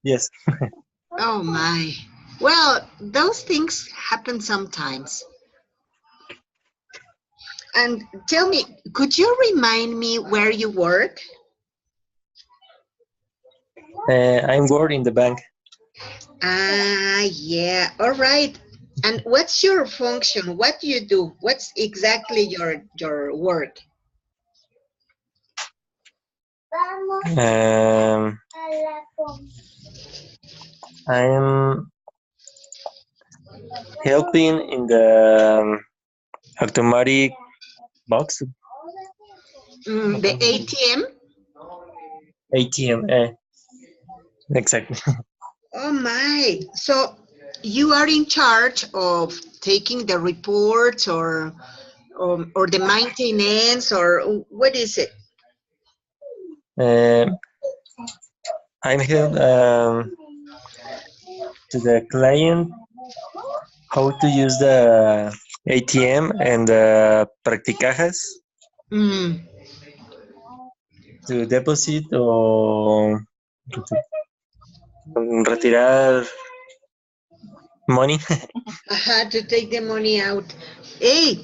Yes. Oh my. Well, those things happen sometimes. And tell me, could you remind me where you work? I'm working in the bank. Ah, yeah. All right. And what's your function? What do you do? What's exactly your work? Um, I'm helping in the automatic box The ATM? ATM. Exactly. Oh my. So you are in charge of taking the reports or the maintenance or what is it? Um, I'm help to the client how to use the ATM and the practicajas Mm. to deposit or retirar money. To take the money out. Hey,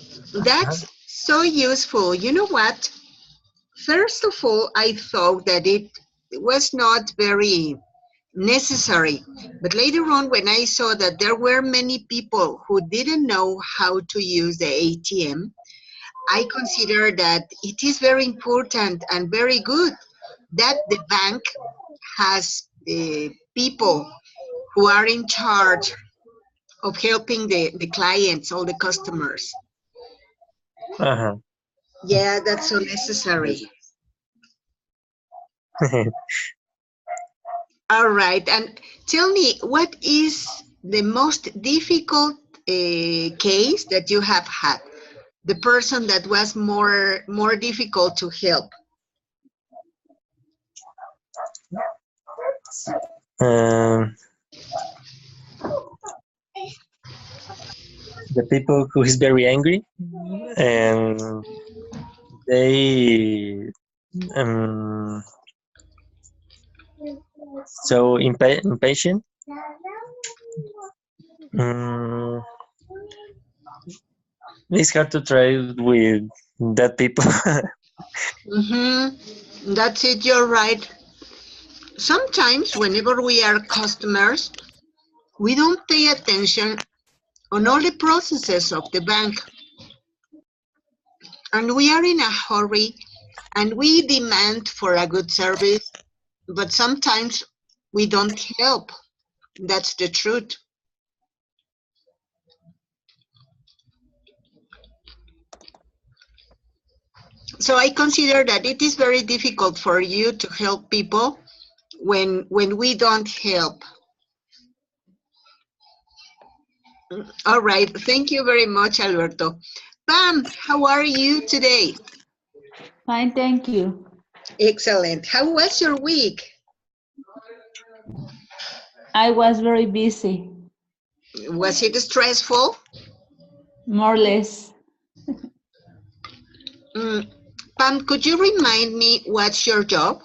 that's so useful. You know what? First of all, I thought that it was not very necessary. But later on, when I saw that there were many people who didn't know how to use the ATM, I consider that it is very important and very good that the bank has people who are in charge of helping the clients, all the customers. Uh-huh. Yeah, that's so Yes. necessary. All right. And tell me, what is the most difficult case that you have had? The person that was more difficult to help. um, the people who is very angry and they um, so impatient. um, it's hard to try with that people. That's it, you're right. Sometimes, whenever we are customers, we don't pay attention on all the processes of the bank, and we are in a hurry, and we demand for a good service, but sometimes we don't help. That's the truth. So I consider that it is very difficult for you to help people when we don't help. All right. Thank you very much, Alberto. Pam, how are you today? Fine, thank you. Excellent. How was your week? I was very busy, Was it stressful? more or less. Mm, Pam, could you remind me what's your job?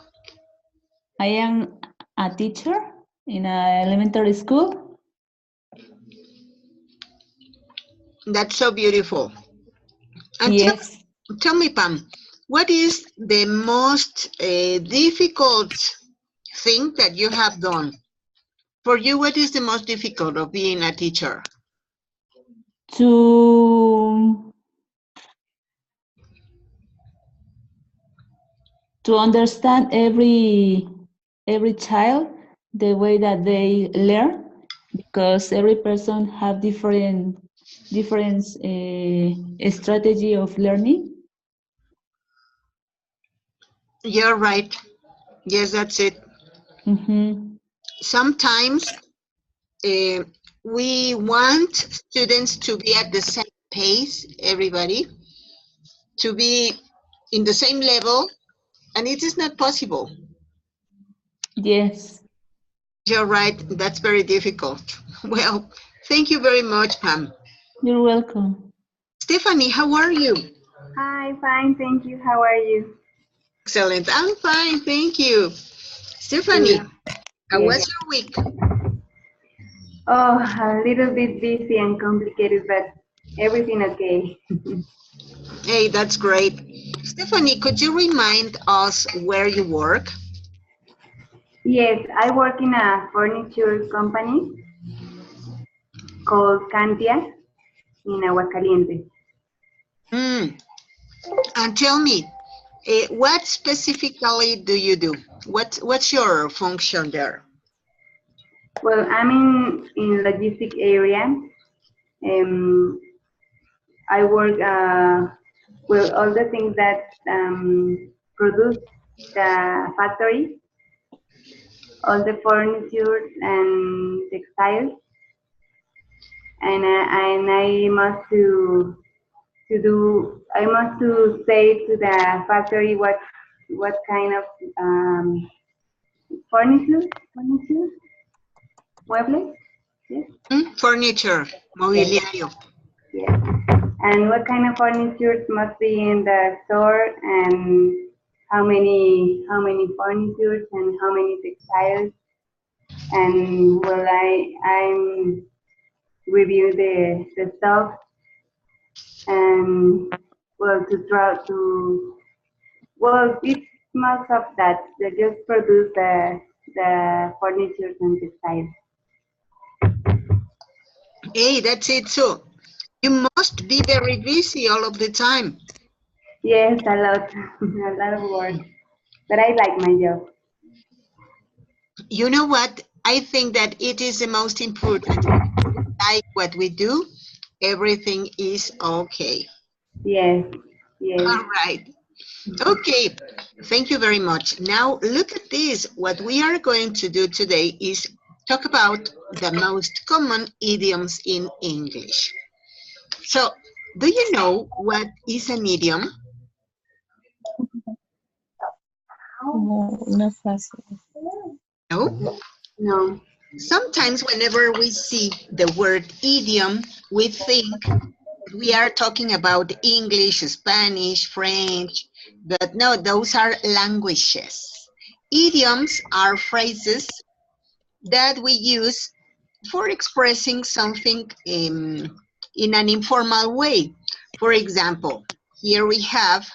I am a teacher in an elementary school. That's so beautiful. And Yes. tell me, Pam, what is the most difficult thing that you have done? For you, what is the most difficult of being a teacher? To understand every child the way that they learn, because every person have different strategy of learning. You're right. Yes, that's it. Mm-hmm. Sometimes uh, we want students to be at the same pace, everybody, to be in the same level, and it is not possible. Yes. You're right. That's very difficult. Well, thank you very much, Pam. You're welcome. Stephanie, how are you? Hi, fine, thank you. How are you? Excellent. I'm fine, thank you. Stephanie, Good. How Yes. was your week? Oh, a little bit busy and complicated, but everything okay. Hey, that's great. Stephanie, could you remind us where you work? Yes, I work in a furniture company called Cantia in Aguascalientes. And tell me, what specifically do you do? What's your function there? Well, I'm in logistic area. I work with all the things that produce the factory, all the furniture and textiles, and I must I must to say to the factory what kind of furniture, muebles, yes, Furniture, yes, mobiliario. yes, and what kind of furniture must be in the store, and how many furnitures and how many textiles, and well I'm review the stuff, and well to try to well it's most of that they just produce the furniture and textiles. Hey, that's it. So you must be very busy all of the time. Yes, a lot a lot of work, but I like my job. You know what? I think that it is the most important. Like what we do, everything is okay. Yes, yes. All right. Okay. Thank you very much. Now look at this. What we are going to do today is talk about the most common idioms in English. So, do you know what is an idiom? Una frase. No? No. Sometimes whenever we see the word idiom, we think we are talking about English, Spanish, French, but no, those are languages. Idioms are phrases that we use for expressing something in an informal way. For example, here we have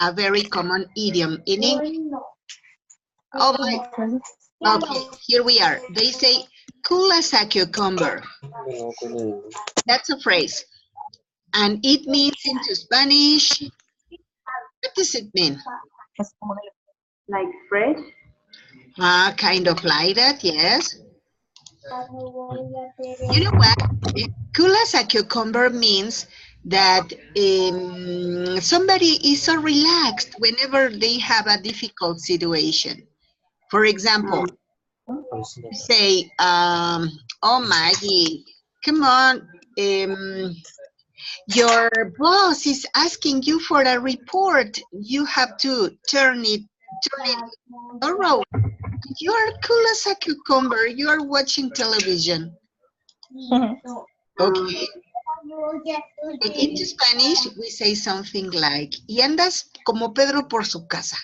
a very common idiom in English. Oh my, okay, here we are. They say, cool as a cucumber. That's a phrase. And it means into Spanish, what does it mean? Like fresh. Kind of like that, yes. You know what? Cool as a cucumber means that somebody is so relaxed whenever they have a difficult situation. For example, say, oh Maggie, come on, your boss is asking you for a report. You have to turn it tomorrow. You are cool as a cucumber. You are watching television. Okay. And into Spanish, we say something like, y andas como Pedro por su casa.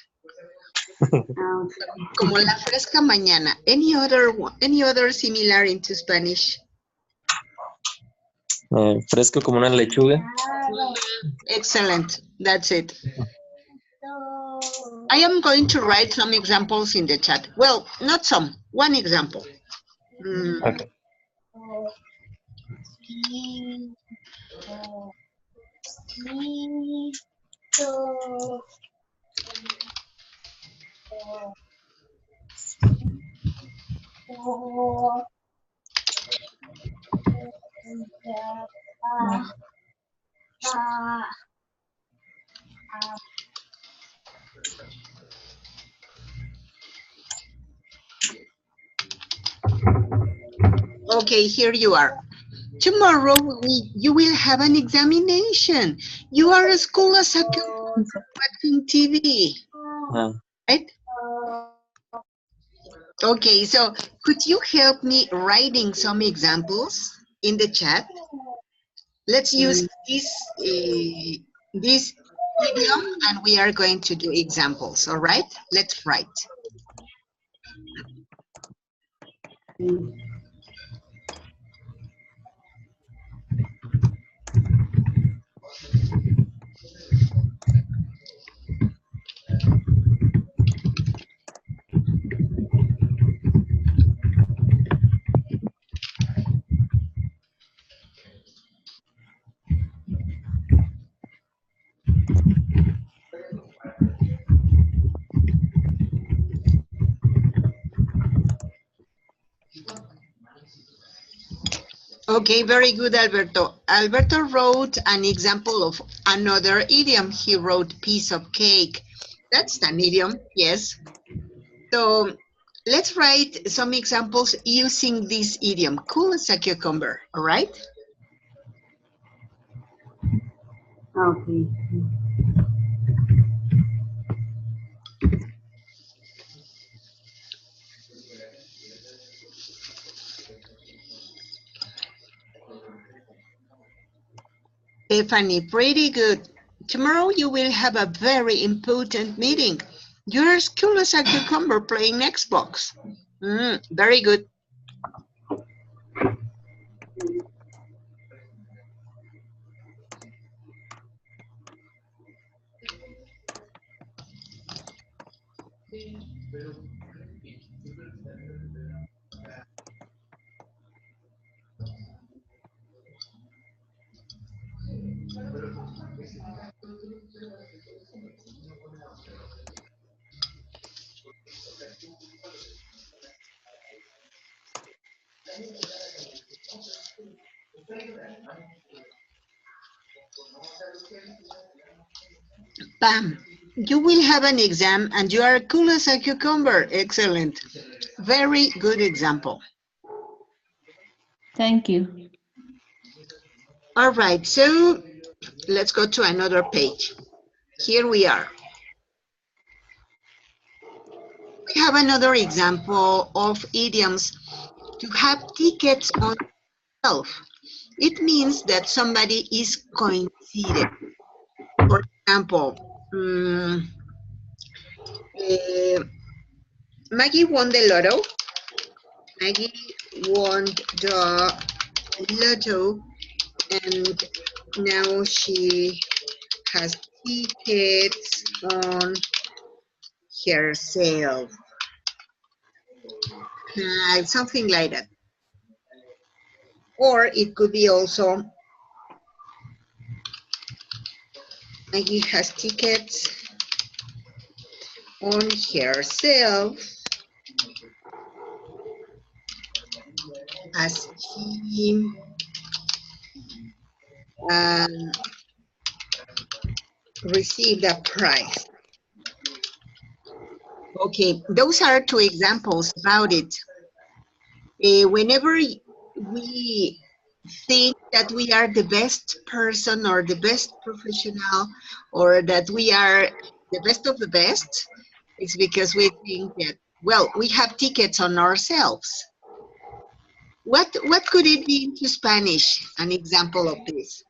Como la fresca mañana. Any other similar into Spanish? Fresco como una lechuga. Excellent. That's it. I am going to write some examples in the chat. Well, not some. One example. Okay. Okay, here you are. Tomorrow you will have an examination. You are as cool as a cucumber watching TV. Right? Okay, so could you help me writing some examples in the chat? Let's use this idiom and we are going to do examples, all right? Let's write. Okay, very good, Alberto. Alberto wrote an example of another idiom. He wrote piece of cake. That's an idiom, yes. So let's write some examples using this idiom. Cool as a cucumber, all right? Okay. Stephanie, pretty good. Tomorrow you will have a very important meeting. You're as cool as a cucumber playing Xbox. Very good. Bam. You will have an exam and you are cool as a cucumber. Excellent. Very good example. Thank you. All right, so let's go to another page. Here we are. We have another example of idioms. To have tickets on shelf. It means that somebody is conceited. For example, Maggie won the lotto. Maggie won the lotto and now she has tickets on herself. Something like that. Or it could be also Maggie has tickets on herself as she received a prize. Okay, those are two examples about it. Whenever we think that we are the best person or the best professional or that we are the best of the best, it's because we think that, well, we have tickets on ourselves. What could it be into Spanish, an example of this?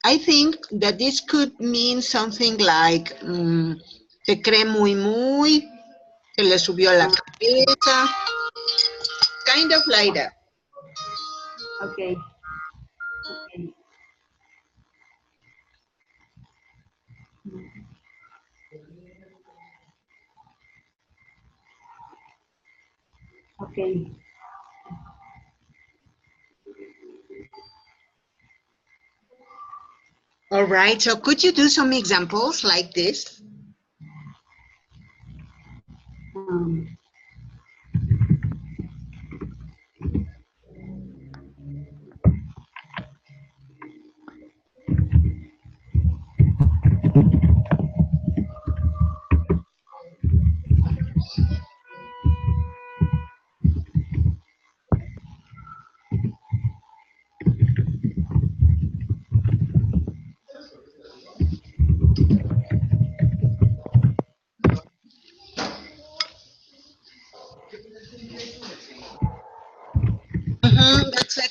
I think that this could mean something like se cree muy, se le subió a la cabeza, kind of like that. Okay. Okay. Okay. All right, so could you do some examples like this?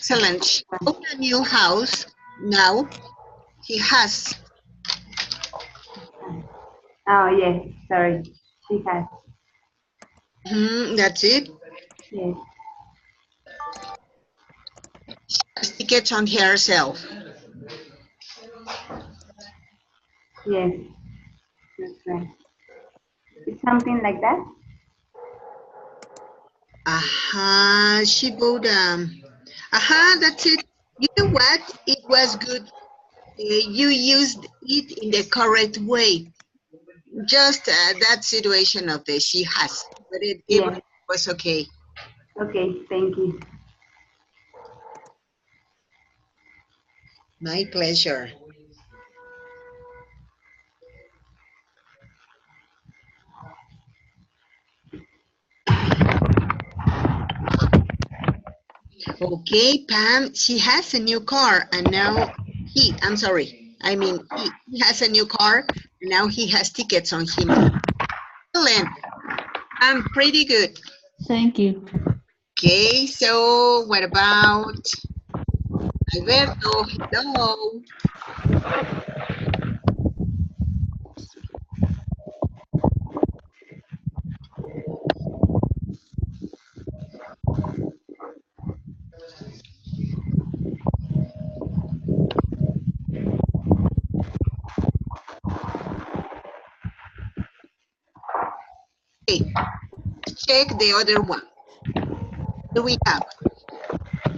Excellent. She bought a new house. Now he has. Oh, yes, sorry. She has. That's it. Yes, Has tickets on herself. yes, that's right. It's something like that? She bought that's it. You know what? It was good. You used it in the correct way. Just that situation of the she has, but it Yes. was okay. Okay, thank you. My pleasure. Okay, Pam, she has a new car and now I'm sorry, I mean, he has a new car and now he has tickets on him. Excellent. I'm pretty good. Thank you. Okay, so what about Alberto? Hello. Okay, let's check the other one. Here we have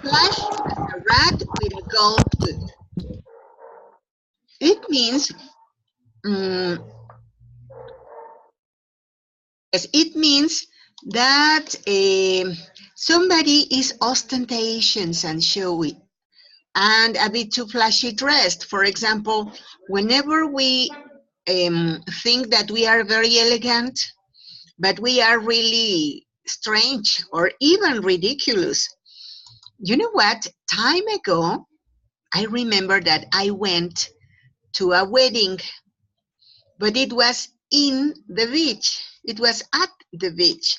flash as a rat with a gold tooth. It means, yes, it means that somebody is ostentatious and showy and a bit too flashy dressed. For example, whenever we think that we are very elegant, but we are really strange or even ridiculous. You know what? Time ago, I remember that I went to a wedding, but it was in the beach. It was at the beach.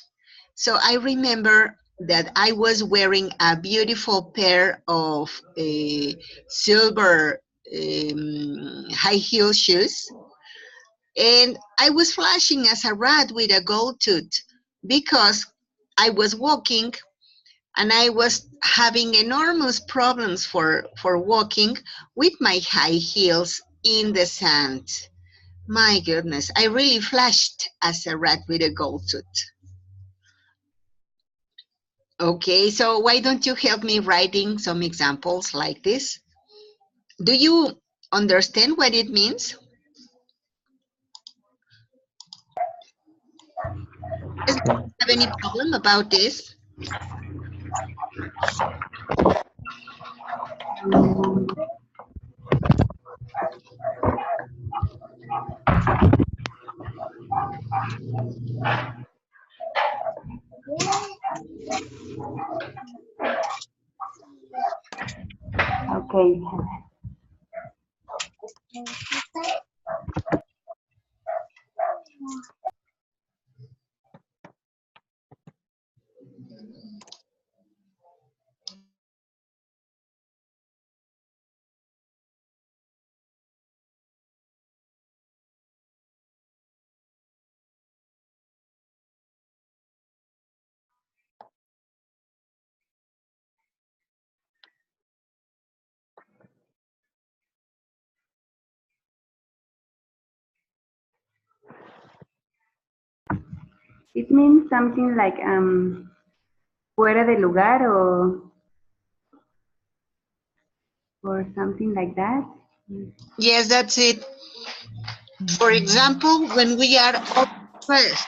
So I remember that I was wearing a beautiful pair of silver high heel shoes. And I was flashing as a rat with a gold tooth because I was walking and I was having enormous problems for walking with my high heels in the sand. My goodness, I really flashed as a rat with a gold tooth. Okay, so why don't you help me writing some examples like this? Do you understand what it means? Does anyone have any problem about this? Okay. It means something like fuera de lugar or something like that. Yes, that's it. For example, when we are overstressed,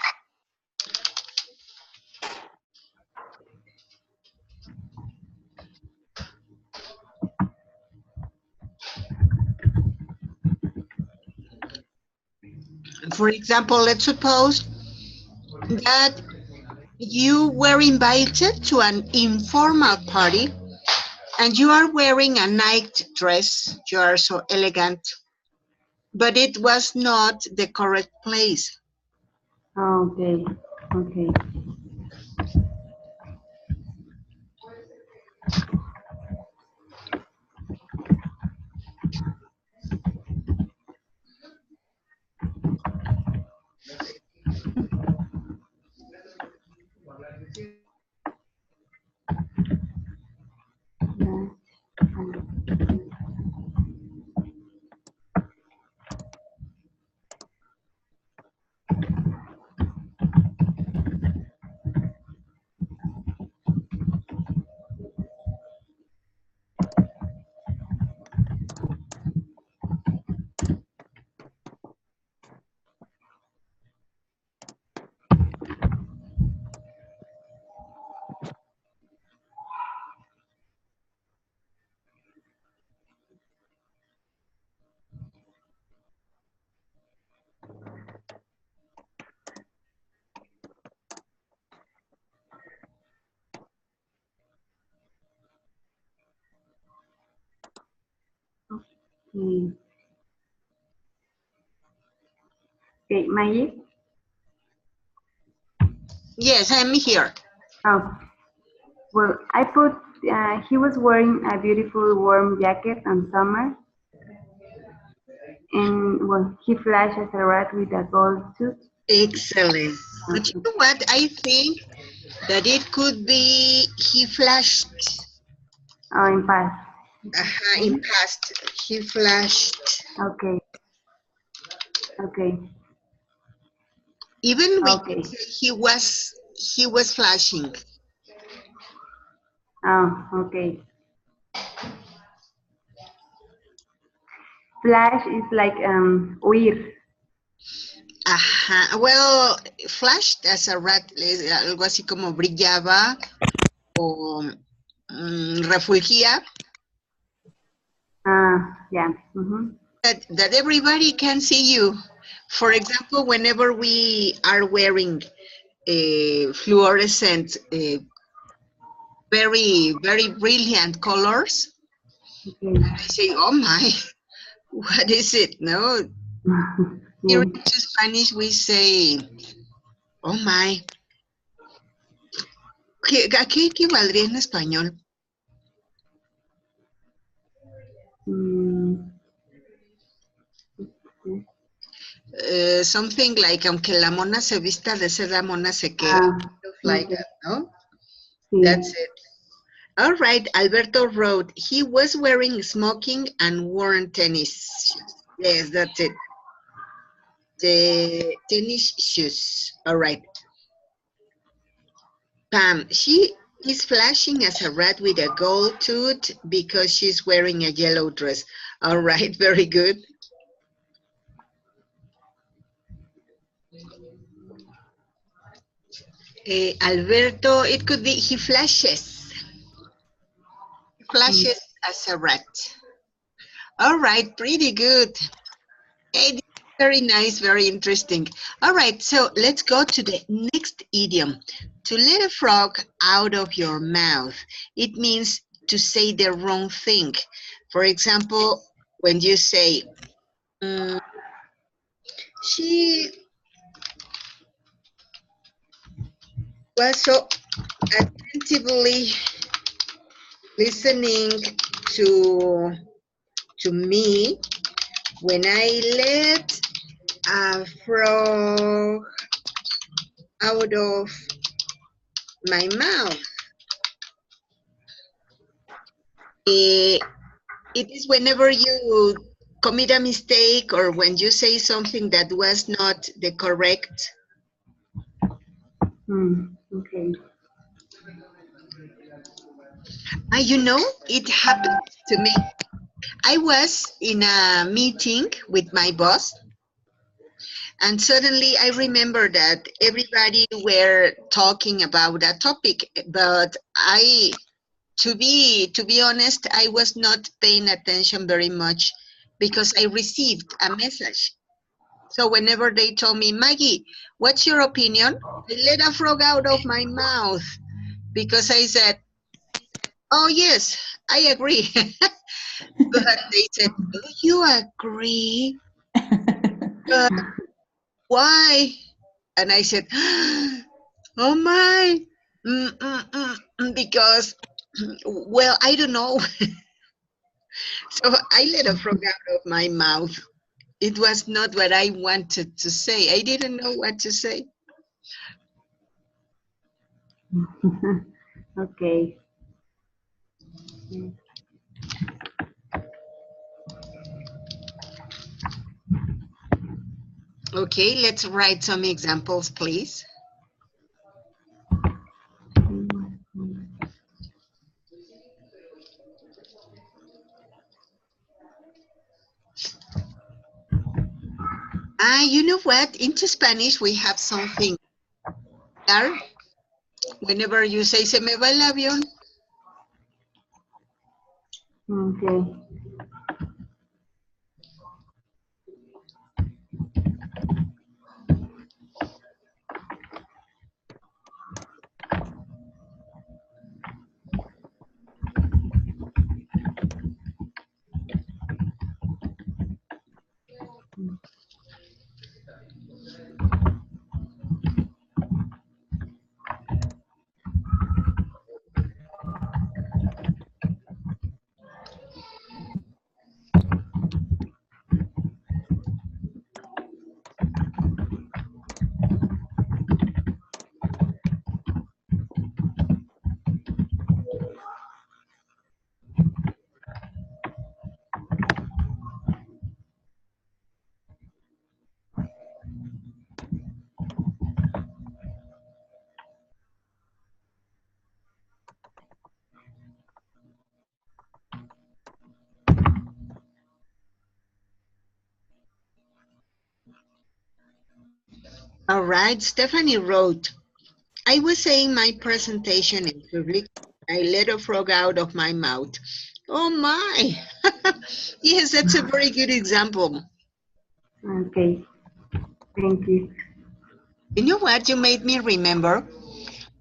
for example, let's suppose that you were invited to an informal party and you are wearing a night dress. You are so elegant, but it was not the correct place. Okay. Okay. Mm. Okay, Maggie? Yes, I'm here. Oh, well, I put, he was wearing a beautiful warm jacket on summer, and well, he flashed as a rat with a gold suit. Excellent. But you know what? I think that it could be he flashed In past. in past. He flashed. Okay, okay, Even we okay. he was flashing. Oh, okay. Flash is like huir. Ajá. Well, flashed as a rat es algo así como brillaba o refulgía. Yeah. Mm-hmm. That everybody can see you. For example, whenever we are wearing fluorescent, very, very brilliant colors, Okay. I say, oh my, what is it? No, here Yeah. in Spanish we say, oh my. ¿A qué equivaldría en español? Mm. Something like, aunque la mona se vista de ser, la mona se queda. Like Okay. that, no? Sí. That's it. All right, Alberto wrote, he was wearing smoking and worn tennis shoes. Yes, that's it. The tennis shoes. All right. Pam, she is flashing as a rat with a gold tooth because she's wearing a yellow dress. All right, very good. Alberto, it could be he flashes. Flashes as a rat. All right, pretty good. Hey, very nice, very interesting. All right, so let's go to the next idiom. To let a frog out of your mouth. It means to say the wrong thing. For example, when you say, she was so attentively listening to me when I let a frog out of my mouth. It is whenever you commit a mistake or when you say something that was not the correct. Okay. You know, it happened to me. I was in a meeting with my boss, and suddenly I remember that everybody were talking about a topic, but to be honest, I was not paying attention very much because I received a message. So whenever they told me, Maggie, what's your opinion? I let a frog out of my mouth because I said, oh yes, I agree. But they said, do you agree? But why? And I said, oh my, because, well, I don't know. So I let a frog out of my mouth. It was not what I wanted to say. I didn't know what to say. Okay. Okay, let's write some examples, please. You know what? Into Spanish, we have something there. Whenever you say, se me va el avión. Okay. All right, Stephanie wrote, I was saying my presentation in public. I let a frog out of my mouth. Oh my. Yes, that's a very good example. Okay. Thank you. You know what? You made me remember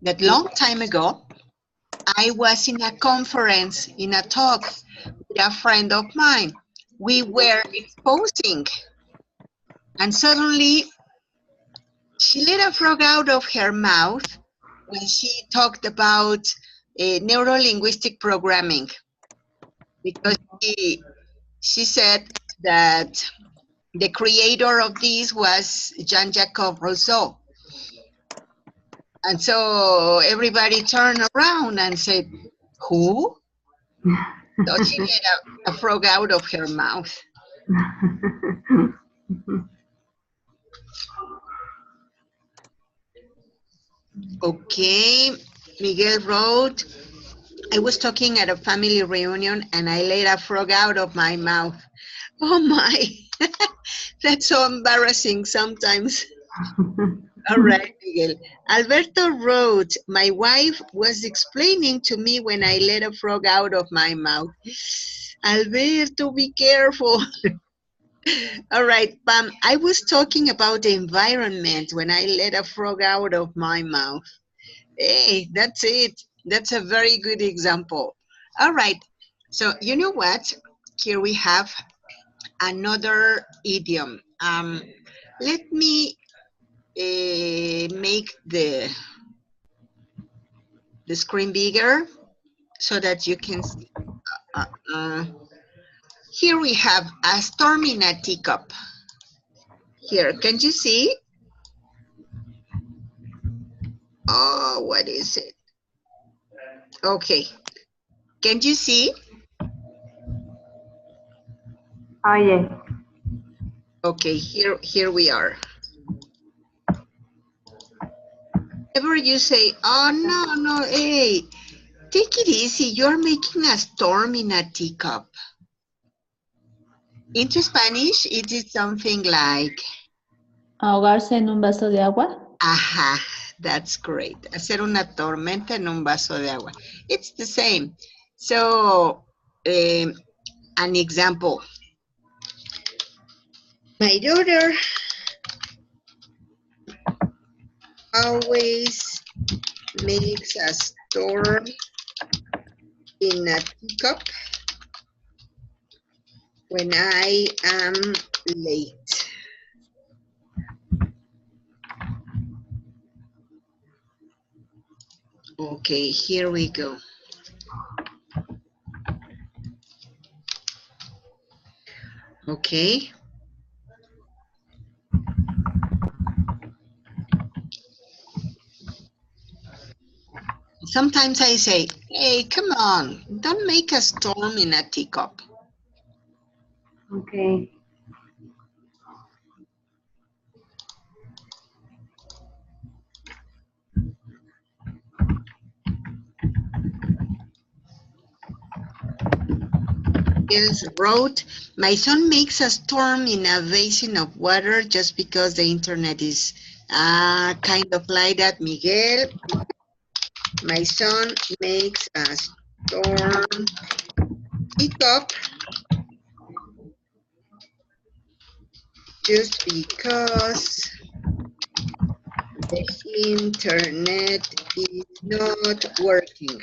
that long time ago, I was in a conference, in a talk with a friend of mine. We were exposing, and suddenly she let a frog out of her mouth when she talked about neuro-linguistic programming, because she said that the creator of this was Jean-Jacques Rousseau. And so everybody turned around and said, who? So she let a frog out of her mouth. Okay, Miguel wrote, I was talking at a family reunion and I let a frog out of my mouth. Oh my, that's so embarrassing sometimes. All right, Miguel. Alberto wrote, my wife was explaining to me when I let a frog out of my mouth. Alberto, be careful. All right, Pam, I was talking about the environment when I let a frog out of my mouth. Hey, that's it. That's a very good example. All right, so you know what? Here we have another idiom. Let me make the screen bigger so that you can see. Here we have a storm in a teacup. Here, can you see? Oh, what is it? Okay, can you see? Oh, yes. Okay, here we are. Whenever you say, oh, no, hey, take it easy, you're making a storm in a teacup. Into Spanish, it is something like, Ahogarse en un vaso de agua. ajá, that's great. Hacer una tormenta en un vaso de agua. It's the same. So, an example. My daughter always makes a storm in a teacup when I am late. Okay, here we go. Okay. Sometimes I say, hey, come on, don't make a storm in a teacup. Okay. Miguel wrote, my son makes a storm in a basin of water just because the internet is kind of like that, Miguel. My son makes a storm teacup just because the internet is not working.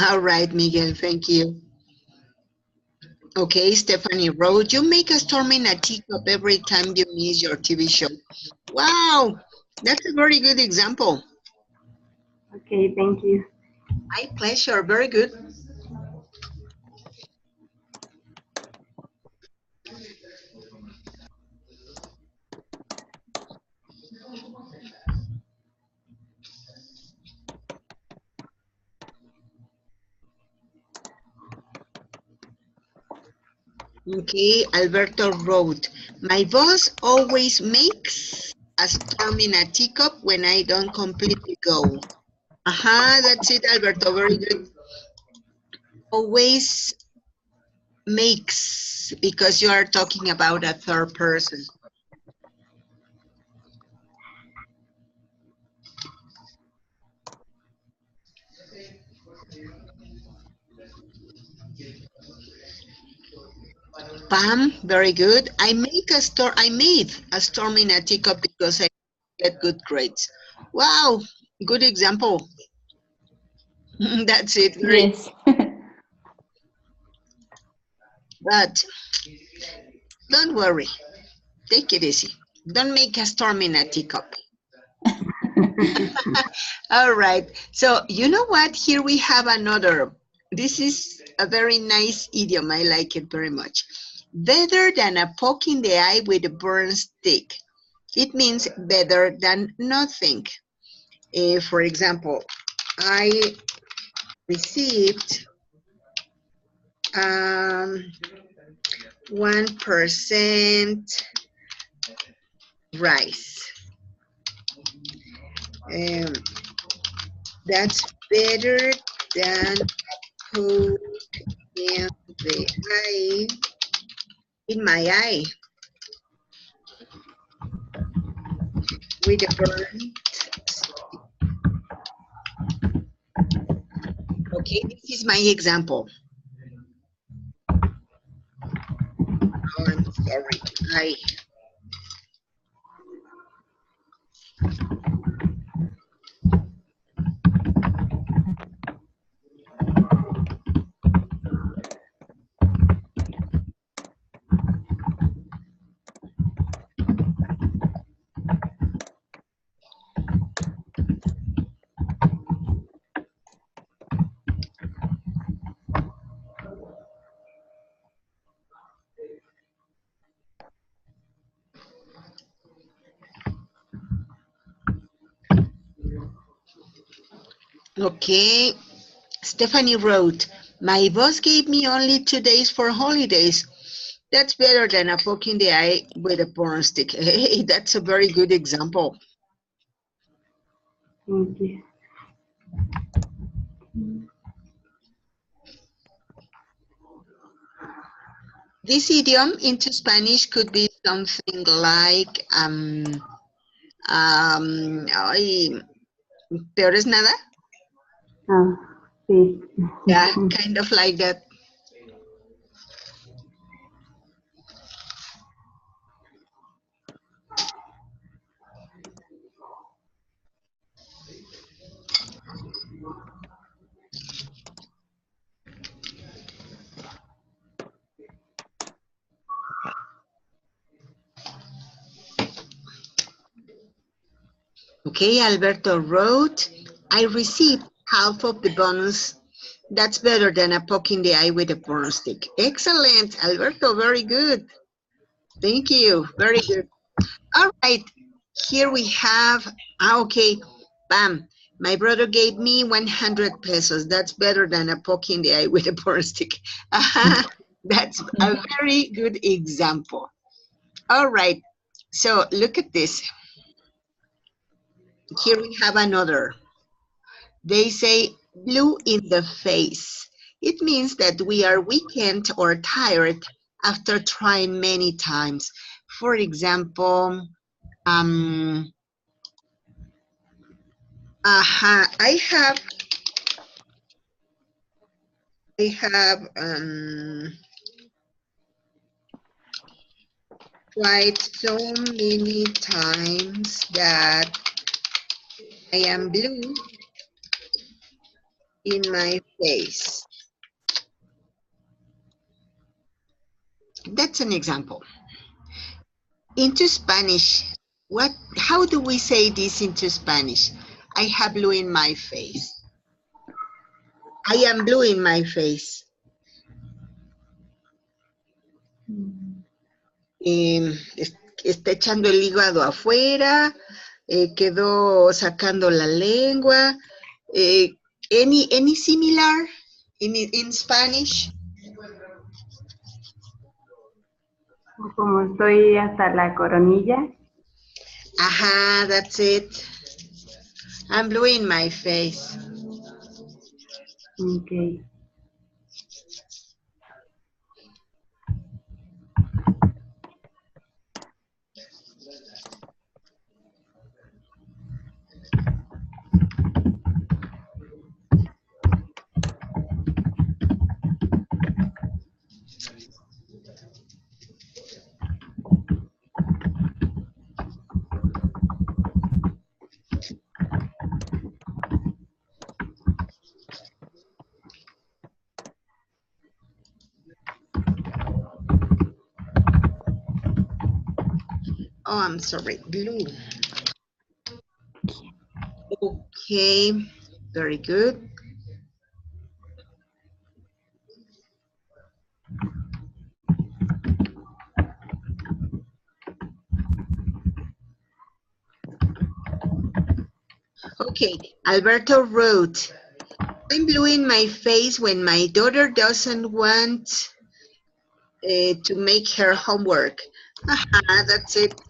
All right, Miguel, thank you. Okay, Stephanie wrote, you make a storm in a teacup every time you miss your TV show. Wow, that's a very good example. Okay, thank you. My pleasure, very good. Okay, Alberto wrote, my boss always makes a storm in a teacup when I don't completely go. That's it, Alberto, very good. Always makes, because you are talking about a third person. Pam, very good. I made a storm in a teacup because I get good grades. Wow, good example. That's it. Very, Yes. but don't worry. Take it easy. Don't make a storm in a teacup. All right. So you know what? Here we have another. This is a very nice idiom. I like it very much. Better than a poke in the eye with a burn stick. It means better than nothing. For example, I received 1% rice. That's better than poke in the eye, in my eye, with a burn. Okay, this is my example. Oh, I'm sorry. Okay, Stephanie wrote, my boss gave me only 2 days for holidays. That's better than a poke in the eye with a porn stick. Hey, that's a very good example. Thank you. This idiom into Spanish could be something like, ay, peor es nada? Ah, sí. Yeah, kind of like that. Okay, Alberto wrote, I received half of the bonus. That's better than a poke in the eye with a porn stick. Excellent, Alberto, very good. Thank you, very good. All right, here we have, okay, bam. My brother gave me 100 pesos. That's better than a poke in the eye with a porn stick. That's a very good example. All right. So look at this. Here we have another. They say blue in the face. It means that we are weakened or tired after trying many times. For example, I have tried so many times that I am blue in my face. That's an example. Into Spanish, how do we say this into Spanish? I have blue in my face. I am blue in my face. Está echando el hígado afuera, quedó sacando la lengua. Any similar in Spanish? Como estoy hasta la coronilla. Ajá, that's it. I'm blue in my face. Okay. Oh, I'm sorry, blue. Okay, very good. Okay, Alberto wrote, I'm blue in my face when my daughter doesn't want to make her homework. That's it.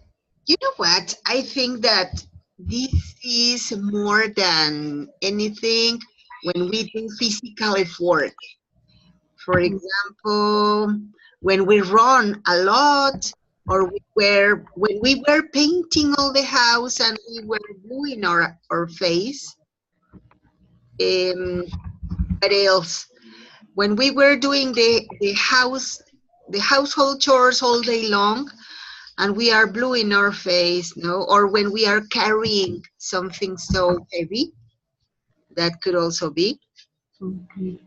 You know what? I think that this is more than anything when we do physical effort. For example, when we run a lot, or when we were painting all the house and we were blue in our face. What else? When we were doing the household chores all day long, and we are blue in our face, no? Or when we are carrying something so heavy, that could also be. Okay.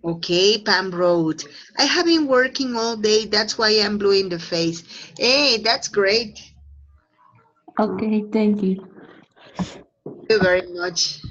Okay, Pam wrote, I have been working all day, that's why I'm blue in the face. Hey, that's great. Okay, thank you. Thank you very much.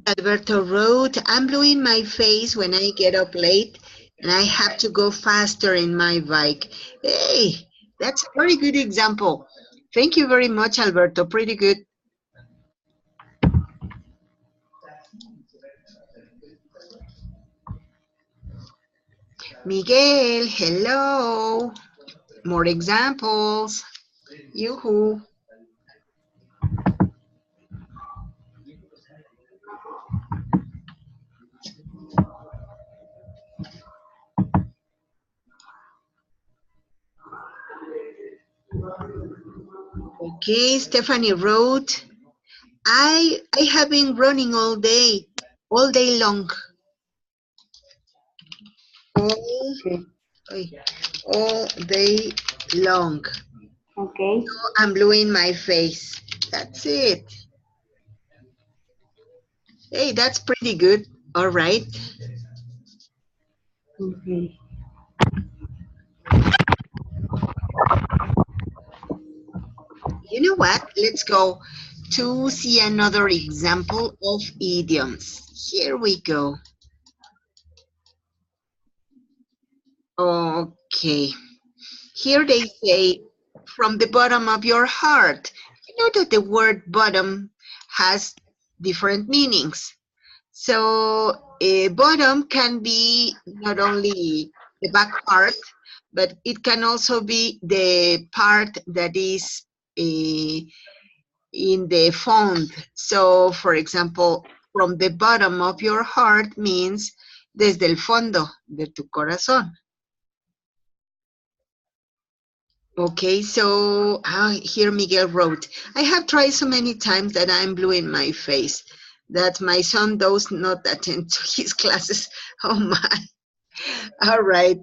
Alberto wrote, I'm blue in my face when I get up late and I have to go faster in my bike. Hey, that's a very good example. Thank you very much, Alberto. Pretty good. Miguel, hello. More examples. Yoo-hoo. Okay, Stephanie wrote, I have been running all day long. All day long. Okay. So I'm blue in my face. That's it. Hey, that's pretty good. All right. Okay. You know what? Let's go to see another example of idioms. Here we go. Okay. Here they say, from the bottom of your heart. You know that the word bottom has different meanings. So a bottom can be not only the back part, but it can also be the part that is in the font. So, for example, from the bottom of your heart means desde el fondo de tu corazón. Okay, so here Miguel wrote, I have tried so many times that I'm blue in my face that my son does not attend to his classes. Oh my. All right.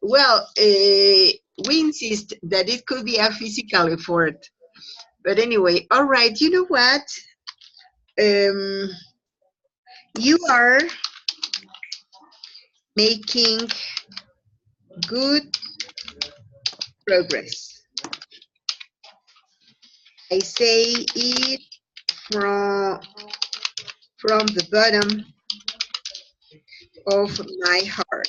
Well, we insist that it could be a physical effort. But anyway, all right, you know what? You are making good progress. I say it from the bottom of my heart.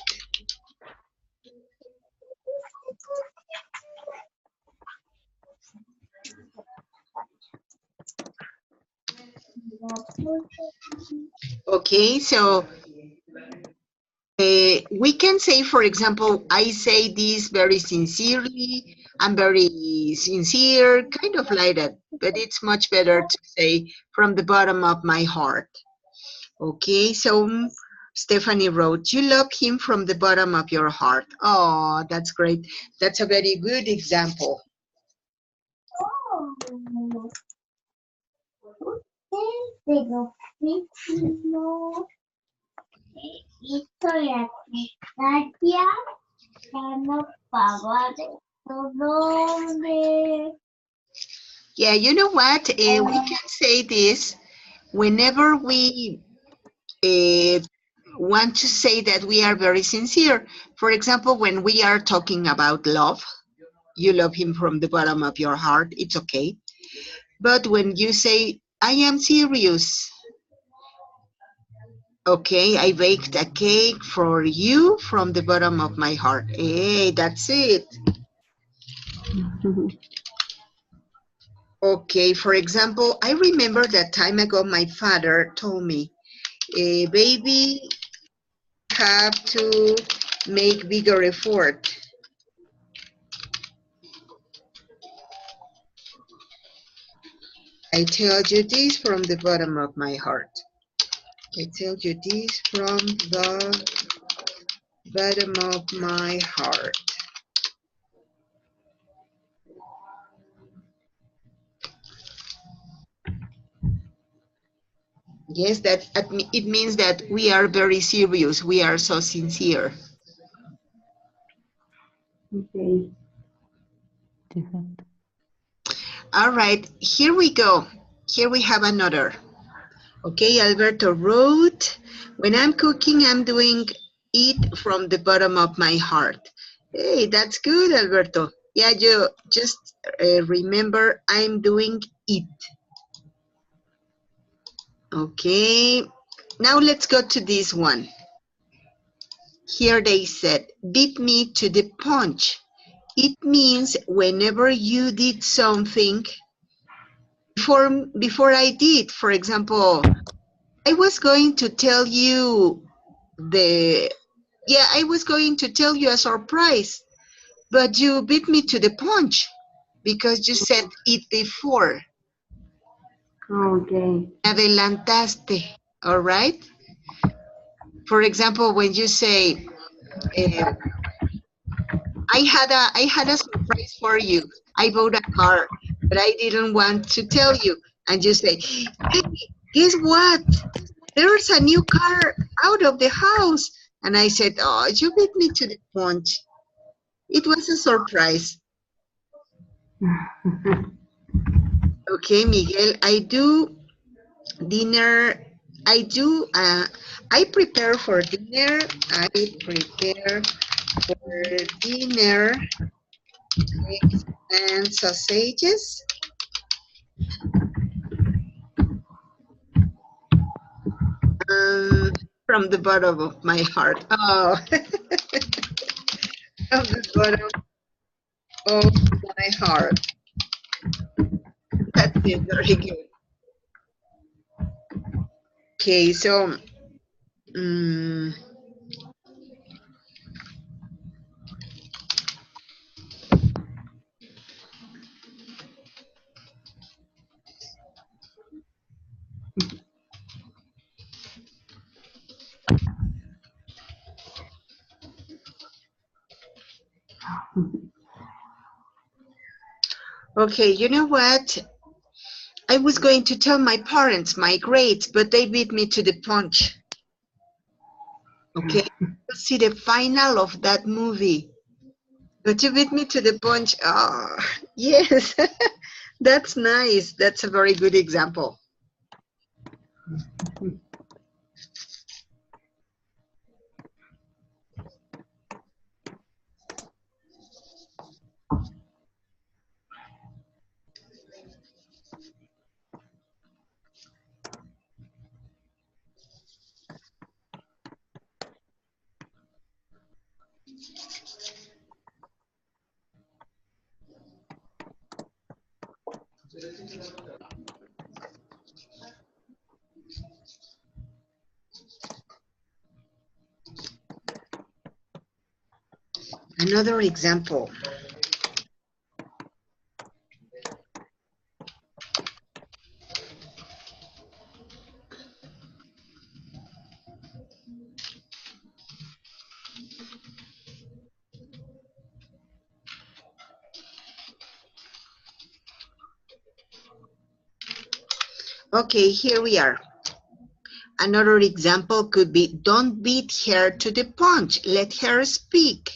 Okay, so we can say, for example, I say this very sincerely, I'm very sincere, kind of like that, but it's much better to say from the bottom of my heart. Okay, so Stephanie wrote, you love him from the bottom of your heart. Oh, that's great. That's a very good example. Yeah, you know what? We can say this whenever we want to say that we are very sincere. For example, when we are talking about love, you love him from the bottom of your heart, it's okay. But when you say, I am serious, okay, I baked a cake for you from the bottom of my heart. Hey, that's it. Okay, for example, I remember that time ago my father told me, baby, have to make bigger effort. I tell you this from the bottom of my heart. I tell you this from the bottom of my heart. Yes, it means that we are very serious. We are so sincere. Okay. Different. All right, here we go. Here we have another. Okay, Alberto wrote, when I'm cooking, I'm doing it from the bottom of my heart. Hey, that's good, Alberto. Yeah, you just remember I'm doing it. Okay, now let's go to this one. Here they said, beat me to the punch. It means whenever you did something before I did. For example, I was going to tell you I was going to tell you a surprise, but you beat me to the punch because you said it before. Okay. Adelantaste, all right? For example, when you say, I had a surprise for you. I bought a car, but I didn't want to tell you. And you say, hey, guess what? There's a new car out of the house. And I said, oh, you beat me to the punch. It was a surprise. Okay, Miguel, I do dinner I do. I prepare for dinner. I prepare for dinner eggs and sausages. From the bottom of my heart. Oh, from the bottom of my heart. That's it. Very good. Okay, so. mm Okay, you know what? I was going to tell my parents my grades, but they beat me to the punch. Okay, let's see the final of that movie. But you beat me to the punch. Oh, yes, that's nice. That's a very good example. Another example. Okay, here we are. Another example could be, don't beat her to the punch. Let her speak.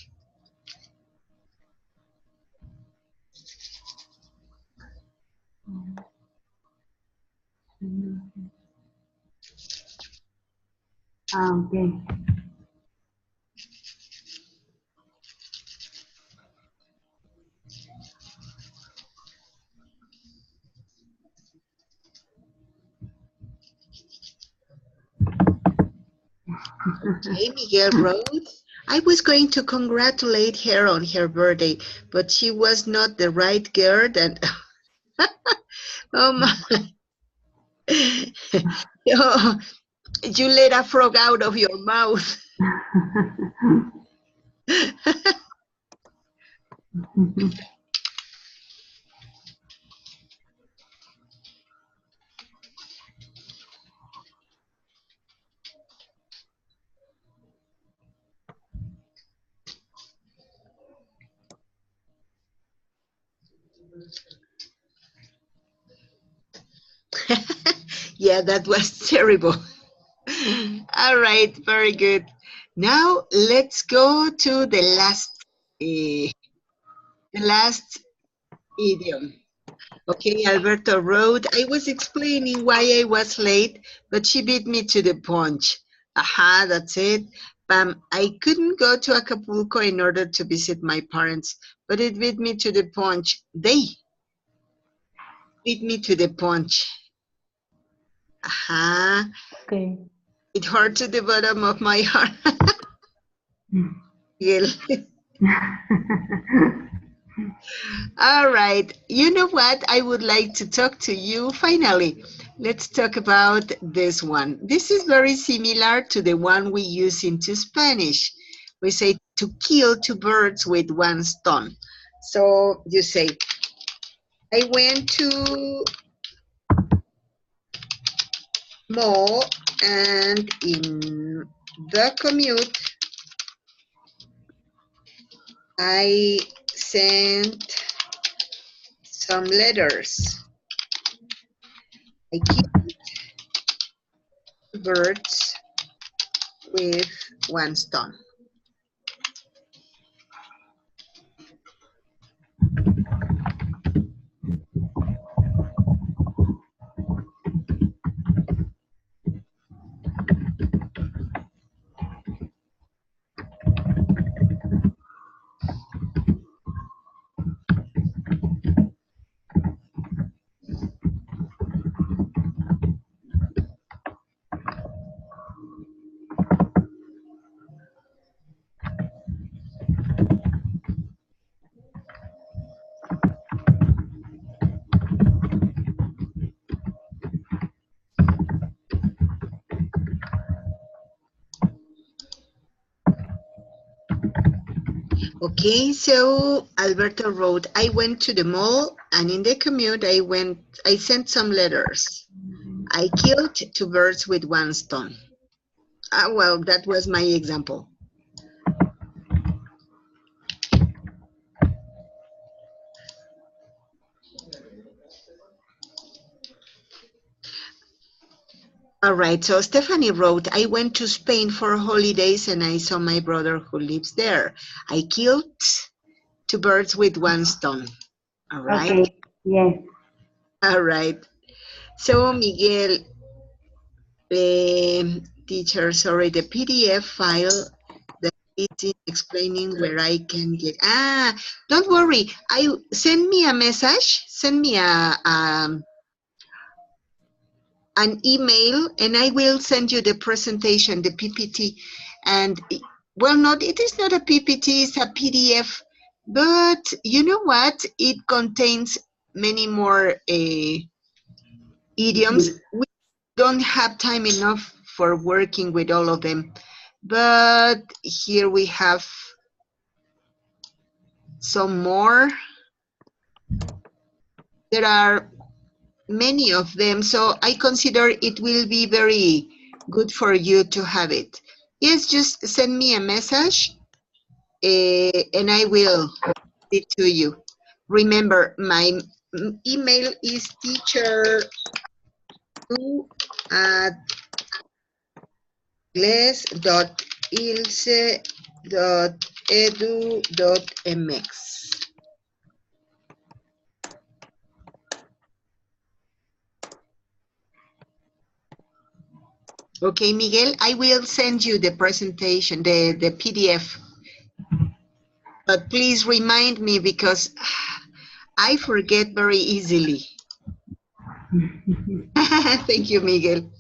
Okay. Okay, Miguel wrote, I was going to congratulate her on her birthday, but she was not the right girl and oh my. Oh, you let a frog out of your mouth. Yeah, that was terrible. All right, very good. Now let's go to the last idiom. Okay, Alberto wrote, I was explaining why I was late, but she beat me to the punch. Aha, that's it. Pam, I couldn't go to Acapulco in order to visit my parents, but it beat me to the punch. They beat me to the punch. Aha. Okay. It hurt to the bottom of my heart. Miguel. All right. You know what? I would like to talk to you finally. Let's talk about this one. This is very similar to the one we use into Spanish. We say to kill two birds with one stone. So you say, I went to mall and in the commute, I sent some letters. I killed birds with one stone. Okay, so Alberto wrote, I went to the mall and in the commute I sent some letters. I killed 2 birds with 1 stone. Well, that was my example. All right, so Stephanie wrote, I went to Spain for holidays and I saw my brother who lives there. I killed 2 birds with 1 stone. All right. Okay, yes. All right. So Miguel, teacher, sorry, the PDF file that is explaining where I can get. Don't worry. Send me a message. Send me an email, and I will send you the presentation, the PPT. And well, it is not a PPT, it's a PDF. But you know what? It contains many more idioms. We don't have time enough for working with all of them. But here we have some more. There are many of them, so I consider it will be very good for you to have it. Yes, just send me a message and I will send it to you. Remember, my email is teacher2@ilse.edu.mx. Okay, Miguel, I will send you the presentation, the PDF. But please remind me because I forget very easily. Thank you, Miguel.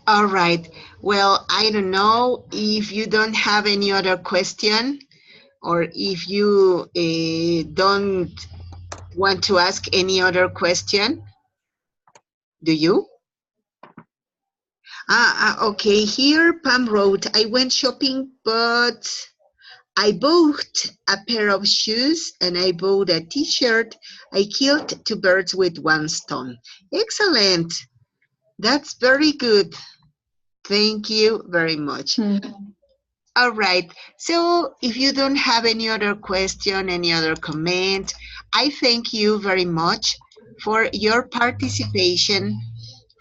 All right. Well, I don't know if you don't have any other question or if you don't want to ask any other question. Do you? Okay. Here, Pam wrote, I went shopping, but I bought a pair of shoes and I bought a t-shirt. I killed 2 birds with 1 stone. Excellent. That's very good. Thank you very much. All right. So if you don't have any other question, any other comment, I thank you very much for your participation,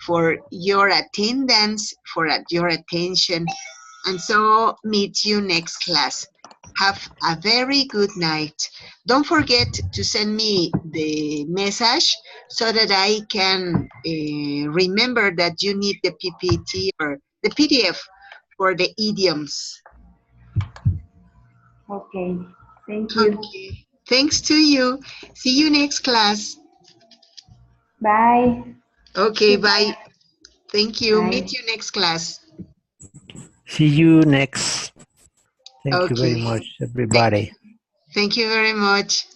for your attendance, for your attention. And so meet you next class. Have a very good night. Don't forget to send me the message so that I can remember that you need the PPT or the PDF for the idioms. Okay, thank you. Okay. Thanks to you. See you next class. Bye. Okay, bye. Thank you. Bye. Meet you next class. See you next. Thank you very Okay. much, everybody. Thank you very much.